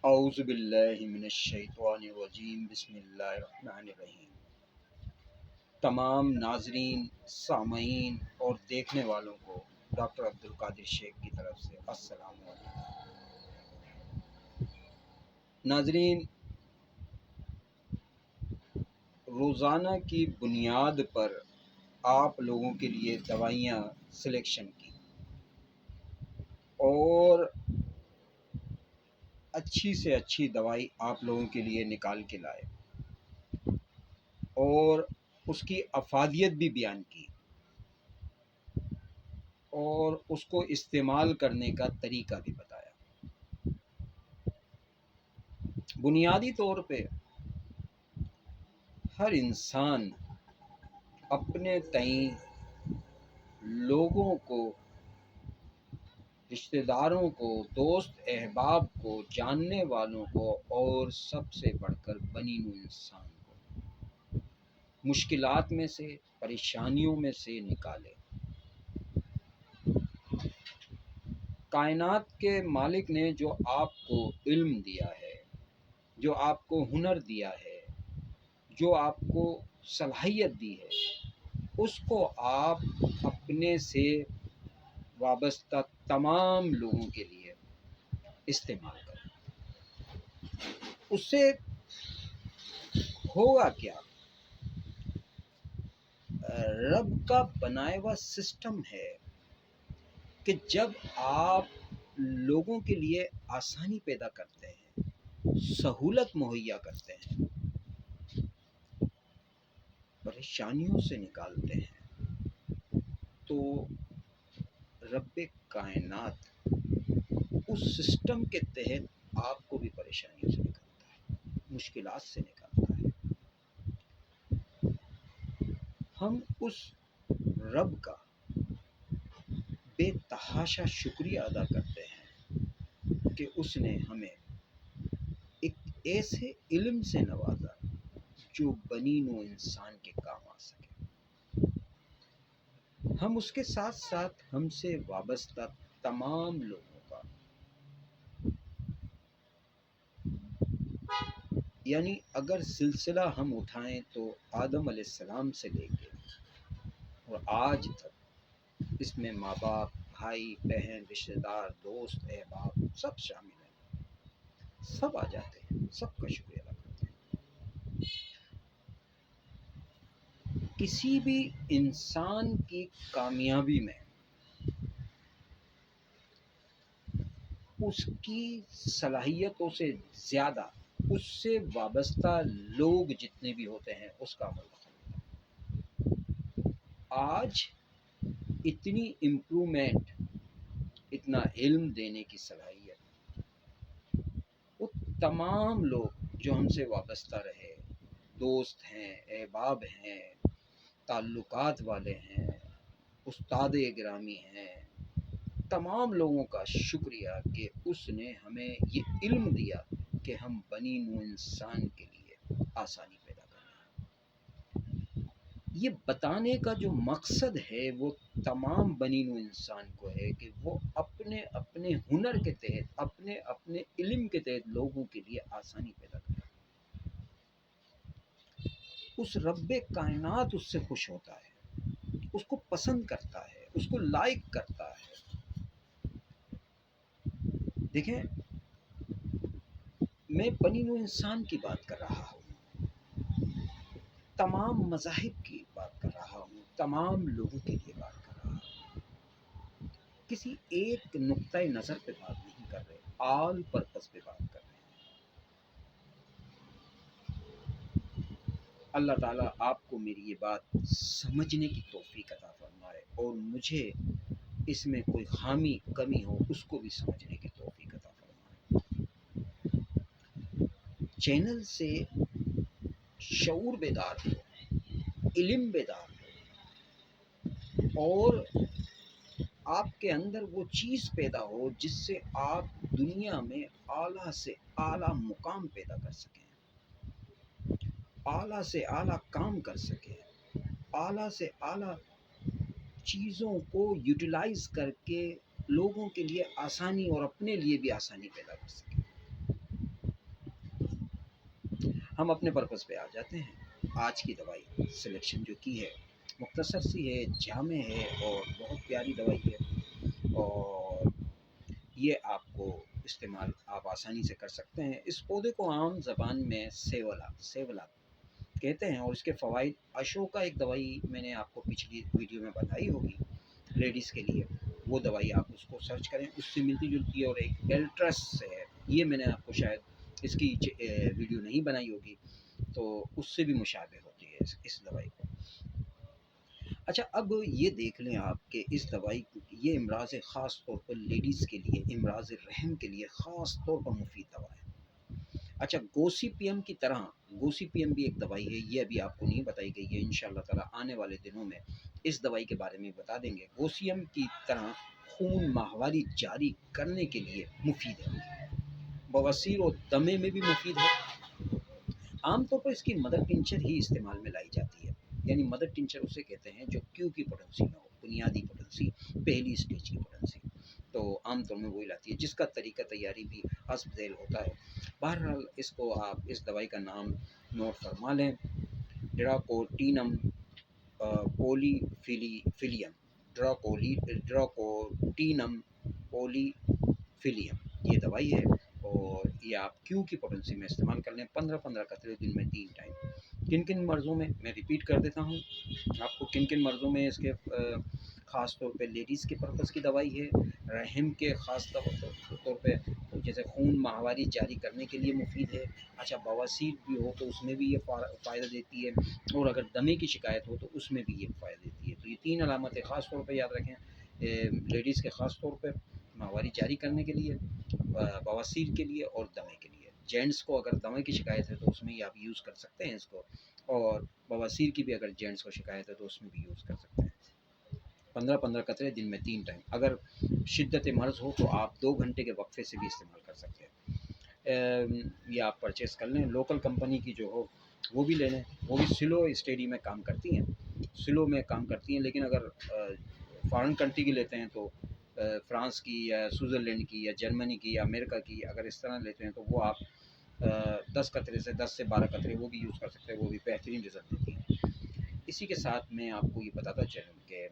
اعوذ باللہ من الشیطان الرجیم، بسم اللہ الرحمن الرحیم۔ تمام ناظرین، سامعین اور دیکھنے والوں کو ڈاکٹر عبدالقادر شیخ کی طرف سے السلام علیکم۔ ناظرین، روزانہ کی بنیاد پر آپ لوگوں کے لیے دوائیاں سلیکشن کی اور اچھی سے اچھی دوائی آپ لوگوں کے لیے نکال کے لائے اور اس کی افادیت بھی بیان کی اور اس کو استعمال کرنے کا طریقہ بھی بتایا۔ بنیادی طور پہ ہر انسان اپنے تئیں لوگوں کو، رشتہ داروں کو، دوست احباب کو، جاننے والوں کو اور سب سے بڑھ کر بنی نوع انسان کو مشکلات میں سے، پریشانیوں میں سے نکالے۔ کائنات کے مالک نے جو آپ کو علم دیا ہے، جو آپ کو ہنر دیا ہے، جو آپ کو صلاحیت دی ہے، اس کو آپ اپنے سے وابستہ تمام لوگوں کے لیے استعمال کریں۔ اس سے ہوگا کیا؟ رب کا بنایا ہوا سسٹم ہے کہ جب آپ لوگوں کے لیے آسانی پیدا کرتے ہیں، سہولت مہیا کرتے ہیں، پریشانیوں سے نکالتے ہیں، تو رب کائنات اس سسٹم کے تحت آپ کو بھی پریشانیوں سے نکالتا ہے، مشکلات سے نکالتا ہے۔ ہم اس رب کا بے تحاشا شکریہ ادا کرتے ہیں کہ اس نے ہمیں ایک ایسے علم سے نوازا جو بنی نوع انسان کے کام آ سکے۔ ہم اس کے ساتھ ساتھ ہم سے وابستہ تمام لوگوں کا، یعنی اگر سلسلہ ہم اٹھائیں تو آدم علیہ السلام سے لے کے اور آج تک اس میں ماں باپ، بھائی بہن، رشتہ دار، دوست احباب سب شامل ہیں، سب آ جاتے ہیں، سب کا شکریہ ادا کرتے ہیں۔ کسی بھی انسان کی کامیابی میں اس کی صلاحیتوں سے زیادہ اس سے وابستہ لوگ جتنے بھی ہوتے ہیں اس کا عمل ہوتا ہے۔ آج اتنی امپرومنٹ، اتنا علم دینے کی صلاحیت، وہ تمام لوگ جو ہم سے وابستہ رہے، دوست ہیں، احباب ہیں، تعلقات والے ہیں، استاد گرامی ہیں، تمام لوگوں کا شکریہ کہ اس نے ہمیں یہ علم دیا کہ ہم بنی نوع انسان کے لیے آسانی پیدا کریں۔ یہ بتانے کا جو مقصد ہے وہ تمام بنی نوع انسان کو ہے کہ وہ اپنے اپنے ہنر کے تحت، اپنے اپنے علم کے تحت لوگوں کے لیے آسانی پیدا کریں۔ اس رب کائنات اس سے خوش ہوتا ہے، اس کو پسند کرتا ہے، اس کو لائک کرتا ہے۔ دیکھیں، میں بنی نوع انسان کی بات کر رہا ہوں، تمام مذاہب کی بات کر رہا ہوں، تمام لوگوں کے لیے بات کر رہا ہوں، کسی ایک نقطۂ نظر پہ بات نہیں کر رہے، آل پرپس پہ بات کر رہے ہیں۔ اللہ تعالیٰ آپ کو میری یہ بات سمجھنے کی توفیق عطا فرمائے اور مجھے اس میں کوئی خامی کمی ہو اس کو بھی سمجھنے کی توفیق عطا فرمائے۔ چینل سے شعور بیدار ہو، علم بیدار ہو اور آپ کے اندر وہ چیز پیدا ہو جس سے آپ دنیا میں اعلیٰ سے اعلیٰ مقام پیدا کر سکیں، اعلیٰ سے اعلیٰ کام کر سکیں، اعلیٰ سے اعلیٰ چیزوں کو یوٹیلائز کر کے لوگوں کے لیے آسانی اور اپنے لیے بھی آسانی پیدا کر سکیں۔ ہم اپنے پرپس پہ آ جاتے ہیں۔ آج کی دوائی سلیکشن جو کی ہے مختصر سی ہے، جامع ہے اور بہت پیاری دوائی ہے، اور یہ آپ کو استعمال آپ آسانی سے کر سکتے ہیں۔ اس پودے کو عام زبان میں سیولا کہتے ہیں، اور اس کے فوائد اشوکا ایک دوائی میں نے آپ کو پچھلی ویڈیو میں بتائی ہوگی لیڈیز کے لیے، وہ دوائی آپ اس کو سرچ کریں، اس سے ملتی جلتی ہے، اور ایک الٹرس سے ہے، یہ میں نے آپ کو شاید اس کی ویڈیو نہیں بنائی ہوگی، تو اس سے بھی مشابہ ہوتی ہے اس دوائی کو۔ اچھا، اب یہ دیکھ لیں آپ کہ اس دوائی یہ امراض خاص طور پر لیڈیز کے لیے، امراض رحم کے لیے خاص طور پر مفید دوا ہے۔ اچھا، گوسی پی ایم کی طرح گوسی پی ایم بھی ایک دوائی ہے، یہ ابھی آپ کو نہیں بتائی گئی ہے، انشاءاللہ تعالی آنے والے دنوں میں اس دوائی کے بارے میں بتا دیں گے۔ گوسیم کی طرح خون ماہواری جاری کرنے کے لیے مفید ہے، بواسیر اور دمے میں بھی مفید ہے۔ عام طور پر اس کی مدر ٹنچر ہی استعمال میں لائی جاتی ہے، یعنی مدر ٹنچر اسے کہتے ہیں جو کیو کی پوٹنسی میں ہو، بنیادی پوٹنسی، پہلی سٹیج کی پوٹنسی، تو عام طور میں وہی لاتی ہے، جس کا طریقہ تیاری بھی حسب ذیل ہوتا ہے۔ بہرحال اس کو آپ اس دوائی کا نام نوٹ فرما لیں، ڈراکوٹینم پولی فلیم، ڈراکوٹینم پولی فلیم یہ دوائی ہے، اور یہ آپ کیو کی پوٹنسی میں استعمال کر لیں، 15 قطرے دن میں 3 ٹائم۔ کن کن مرضوں میں ریپیٹ کر دیتا ہوں آپ کو، کن کن مرضوں میں اس کے خاص طور پہ لیڈیز کے پرپس کی دوائی ہے، رحم کے خاص طور پہ جیسے خون ماہواری جاری کرنے کے لیے مفید ہے۔ اچھا، بواسیر بھی ہو تو اس میں بھی یہ فائدہ دیتی ہے، اور اگر دمے کی شکایت ہو تو اس میں بھی یہ فائدہ دیتی ہے۔ تو یہ 3 علامتیں خاص طور پہ یاد رکھیں، لیڈیز کے خاص طور پہ ماہواری جاری کرنے کے لیے، بواسیر کے لیے اور دمے کے لیے۔ جینٹس کو اگر دمے کی شکایت ہے تو اس میں ہی آپ یوز کر سکتے ہیں اس کو، اور بواسیر کی بھی اگر جینٹس کو شکایت ہے تو اس میں بھی یوز کر سکتے ہیں۔ 15 قطرے دن میں 3 ٹائم۔ اگر شدت مرض ہو تو آپ 2 گھنٹے کے وقفے سے بھی استعمال کر سکتے ہیں۔ یہ آپ پرچیز کر لیں، لوکل کمپنی کی جو ہو وہ بھی لے لیں، وہ بھی سلو اسٹڈی میں کام کرتی ہیں، سلو میں کام کرتی ہیں، لیکن اگر فارن کنٹری کی لیتے ہیں تو فرانس کی یا سوئٹزرلینڈ کی یا جرمنی کی یا امریکہ کی اگر اس طرح لیتے ہیں تو وہ آپ 10 قطرے سے 10 سے 12 قطرے وہ بھی یوز کر سکتے ہیں، وہ بھی بہترین رزلٹ دیتی ہیں۔ اسی کے ساتھ میں آپ کو یہ بتاتا چلوں کہ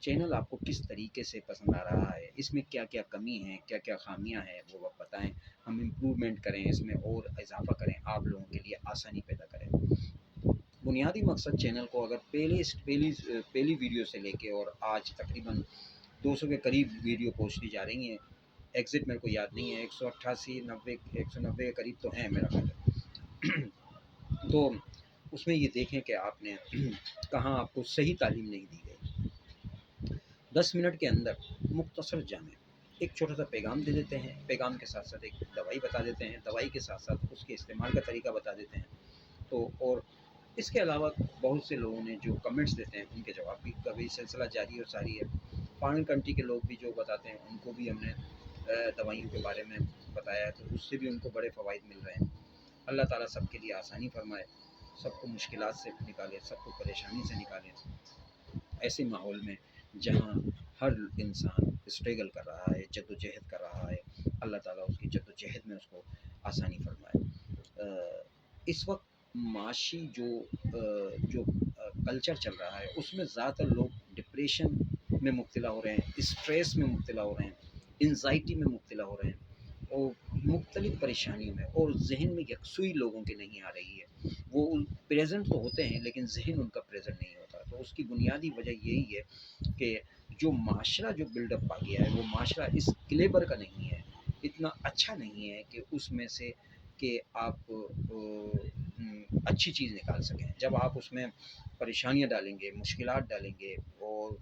چینل آپ کو کس طریقے سے پسند آ رہا ہے، اس میں کیا کیا کمی ہیں، کیا کیا خامیاں ہیں، وہ آپ بتائیں، ہم امپرومنٹ کریں، اس میں اور اضافہ کریں، آپ لوگوں کے لیے آسانی پیدا کریں۔ بنیادی مقصد چینل کو اگر پہلی ویڈیو سے لے کے اور آج تقریباً 200 کے قریب ویڈیو پوسٹ کی جا رہی ہیں، ایگزٹ میرے کو یاد نہیں ہے، 190 کے قریب تو ہیں میرا خیال، تو اس میں یہ دیکھیں کہ آپ نے کہاں آپ کو صحیح تعلیم نہیں دی گئی۔ 10 منٹ کے اندر مختصر جامع ایک چھوٹا سا پیغام دے دیتے ہیں، پیغام کے ساتھ ساتھ ایک دوائی بتا دیتے ہیں، دوائی کے ساتھ ساتھ اس کے استعمال کا طریقہ بتا دیتے ہیں، تو اور اس کے علاوہ بہت سے لوگوں نے جو کمنٹس دیتے ہیں ان کے جواب بھی کبھی سلسلہ جاری اور ساری ہے۔ فارن کنٹری کے لوگ بھی جو بتاتے ہیں ان کو بھی ہم نے دوائیوں کے بارے میں بتایا ہے، تو اس سے بھی ان کو بڑے فوائد مل رہے ہیں۔ اللہ تعالیٰ سب کے لیے آسانی فرمائے، سب کو مشکلات سے نکالے، سب کو پریشانی سے نکالے، ایسے ماحول میں جہاں ہر انسان اسٹرگل کر رہا ہے، جد و جہد کر رہا ہے، اللہ تعالیٰ اس کی جد و جہد میں اس کو آسانی فرمائے۔ اس وقت معاشی جو کلچر چل رہا ہے اس میں زیادہ تر لوگ ڈپریشن میں مبتلا ہو رہے ہیں، اسٹریس میں مبتلا ہو رہے ہیں، انزائٹی میں مبتلا ہو رہے ہیں، اور مختلف پریشانیوں میں، اور ذہن میں یکسوئی لوگوں کی نہیں آ رہی ہے، وہ پریزنٹ تو ہوتے ہیں لیکن ذہن ان کا پریزنٹ نہیں ہوتا۔ تو اس کی بنیادی وجہ یہی ہے کہ جو معاشرہ جو بلڈ اپ آ گیا ہے وہ معاشرہ اس کلیبر کا نہیں ہے، اتنا اچھا نہیں ہے کہ اس میں سے کہ آپ اچھی چیز نکال سکیں۔ جب آپ اس میں پریشانیاں ڈالیں گے، مشکلات ڈالیں گے، اور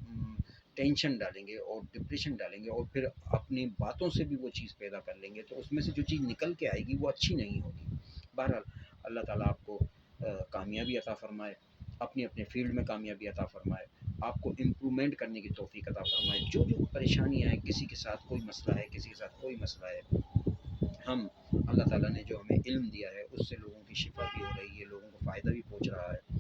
ٹینشن ڈالیں گے اور ڈپریشن ڈالیں گے، اور پھر اپنی باتوں سے بھی وہ چیز پیدا کر لیں گے، تو اس میں سے جو چیز نکل کے آئے گی وہ اچھی نہیں ہوگی۔ بہرحال اللہ تعالیٰ آپ کو کامیابی عطا فرمائے، اپنے فیلڈ میں کامیابی عطا فرمائے، آپ کو امپرومنٹ کرنے کی توفیق عطا فرمائے۔ جو پریشانیاں ہیں، کسی کے ساتھ کوئی مسئلہ ہے، کسی کے ساتھ کوئی مسئلہ ہے، ہم اللہ تعالیٰ نے جو ہمیں علم دیا ہے اس سے لوگوں کی شفا بھی ہو رہی ہے، لوگوں کو فائدہ بھی پہنچ رہا ہے۔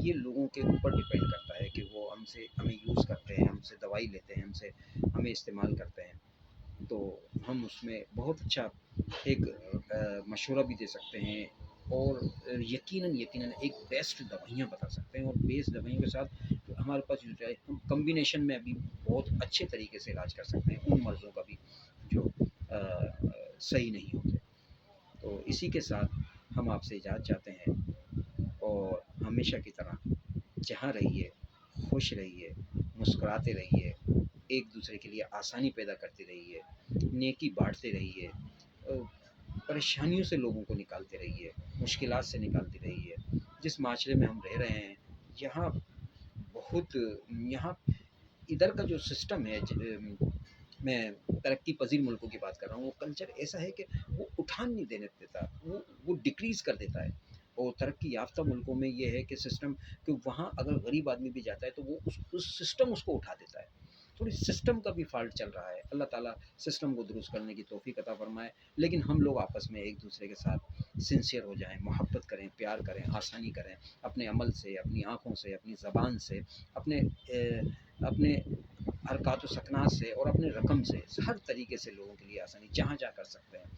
یہ لوگوں کے اوپر ڈپینڈ کرتا ہے کہ وہ ہمیں یوز کرتے ہیں، ہم سے دوائی لیتے ہیں، ہمیں استعمال کرتے ہیں، تو ہم اس میں بہت اچھا ایک مشورہ بھی دے سکتے ہیں، اور یقیناً ایک بیسٹ دوائیاں بتا سکتے ہیں، اور بیسٹ دوائیوں کے ساتھ ہمارے پاس جو ہے ہم کمبینیشن میں بھی بہت اچھے طریقے سے علاج کر سکتے ہیں ان مرضوں کا بھی جو صحیح نہیں ہوتے۔ تو اسی کے ساتھ ہم آپ سے اجازت چاہتے ہیں، اور ہمیشہ کی طرح جہاں رہیے خوش رہیے، مسکراتے رہیے، ایک دوسرے کے لیے آسانی پیدا کرتے رہیے، نیکی بانٹتے رہیے، پریشانیوں سے لوگوں کو نکالتے رہیے، مشکلات سے نکالتے رہیے۔ جس معاشرے میں ہم رہ رہے ہیں یہاں بہت یہاں ادھر کا جو سسٹم ہے، میں ترقی پذیر ملکوں کی بات کر رہا ہوں، وہ کلچر ایسا ہے کہ وہ اٹھان نہیں دینے دیتا، وہ ڈکریز کر دیتا ہے۔ اور ترقی یافتہ ملکوں میں یہ ہے کہ سسٹم، کہ وہاں اگر غریب آدمی بھی جاتا ہے تو وہ اس سسٹم اس کو اٹھا دیتا ہے۔ تھوڑی سسٹم کا بھی فالٹ چل رہا ہے، اللہ تعالیٰ سسٹم کو درست کرنے کی توفیق عطا فرمائے۔ لیکن ہم لوگ آپس میں ایک دوسرے کے ساتھ سنسیئر ہو جائیں، محبت کریں، پیار کریں، آسانی کریں، اپنے عمل سے، اپنی آنکھوں سے، اپنی زبان سے، اپنے حرکات و سکنات سے، اور اپنے رقم سے، ہر طریقے سے لوگوں کے لیے آسانی جہاں جہاں کر سکتے ہیں۔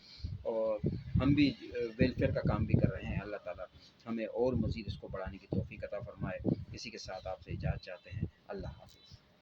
اور ہم بھی ویلفیئر کا کام بھی کر رہے ہیں، اللہ تعالیٰ ہمیں اور مزید اس کو بڑھانے کی توفیق عطا فرمائے۔ اسی کے ساتھ آپ سے اجازت چاہتے ہیں، اللہ حافظ۔